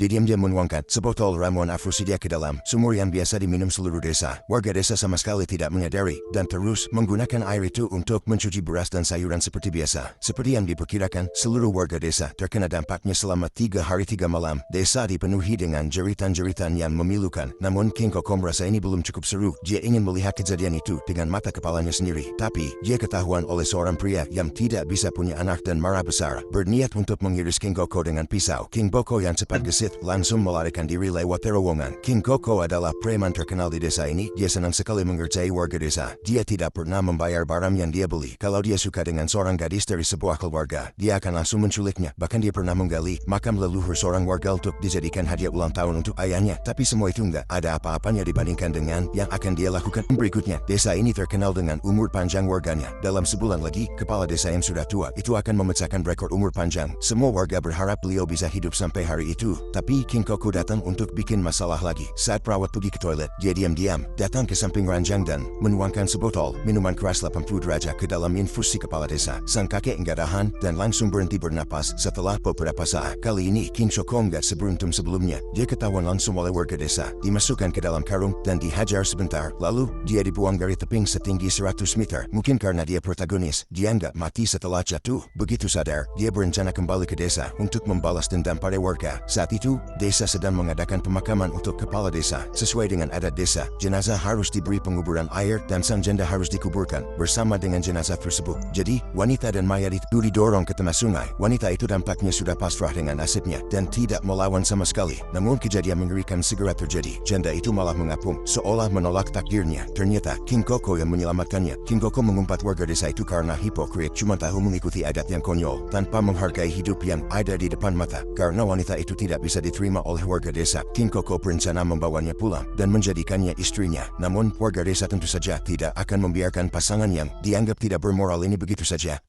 Diam-diam menuangkan sebotol ramuan afrosidia ke dalam sumur yang biasa diminum seluruh desa. Warga desa sama sekali tidak menyadari dan terus menggunakan air itu untuk mencuci beras dan sayuran seperti biasa. Seperti yang diperkirakan, seluruh warga desa terkena dampaknya selama 3 hari 3 malam. Desa dipenuhi dengan jeritan-jeritan yang memilukan. Namun King Koko merasa ini belum cukup seru. Dia ingin melihat kejadian itu dengan mata kepalanya sendiri. Tapi dia ketahuan oleh seorang pria yang tidak bisa punya anak dan marah besar. Berniat untuk mengiris King Koko dengan pisau. King Koko yang cepat gesit langsung melarikan diri lewat terowongan. King Koko adalah preman terkenal di desa ini. Dia senang sekali mengerjai warga desa. Dia tidak pernah membayar barang yang dia beli. Kalau dia suka dengan seorang gadis dari sebuah keluarga, dia akan langsung menculiknya. Bahkan dia pernah menggali makam leluhur seorang warga untuk dijadikan hadiah ulang tahun untuk ayahnya. Tapi semua itu nggak ada apa-apanya dibandingkan dengan yang akan dia lakukan berikutnya. Desa ini terkenal dengan umur panjang warganya. Dalam sebulan lagi, kepala desa yang sudah tua itu akan memecahkan rekor umur panjang. Semua warga berharap beliau bisa hidup sampai hari itu. Tapi King Koko datang untuk bikin masalah lagi. Saat perawat pergi ke toilet, dia diam-diam datang ke samping ranjang dan menuangkan sebotol minuman keras 80 derajat ke dalam infusi kepala desa. Sang kakek enggak tahan dan langsung berhenti bernapas setelah beberapa saat. Kali ini King Koko enggak seberuntung sebelumnya. Dia ketahuan langsung oleh warga desa, dimasukkan ke dalam karung dan dihajar sebentar. Lalu dia dibuang dari tebing setinggi 100 meter. Mungkin karena dia protagonis, dia enggak mati setelah jatuh. Begitu sadar, dia berencana kembali ke desa untuk membalas dendam pada warga. Saat itu, desa sedang mengadakan pemakaman untuk kepala desa. Sesuai dengan adat desa, jenazah harus diberi penguburan air dan sang janda harus dikuburkan bersama dengan jenazah tersebut. Jadi, wanita dan mayat itu didorong ke tengah sungai. Wanita itu tampaknya sudah pasrah dengan nasibnya dan tidak melawan sama sekali. Namun kejadian mengerikan segera terjadi. Janda itu malah mengapung, seolah menolak takdirnya. Ternyata, King Koko yang menyelamatkannya. King Koko mengumpat warga desa itu karena hipokrit, cuma tahu mengikuti adat yang konyol tanpa menghargai hidup yang ada di depan mata. Karena wanita itu tidak bisa diterima oleh warga desa, King Koko berencana membawanya pulang dan menjadikannya istrinya. Namun, warga desa tentu saja tidak akan membiarkan pasangan yang dianggap tidak bermoral ini begitu saja.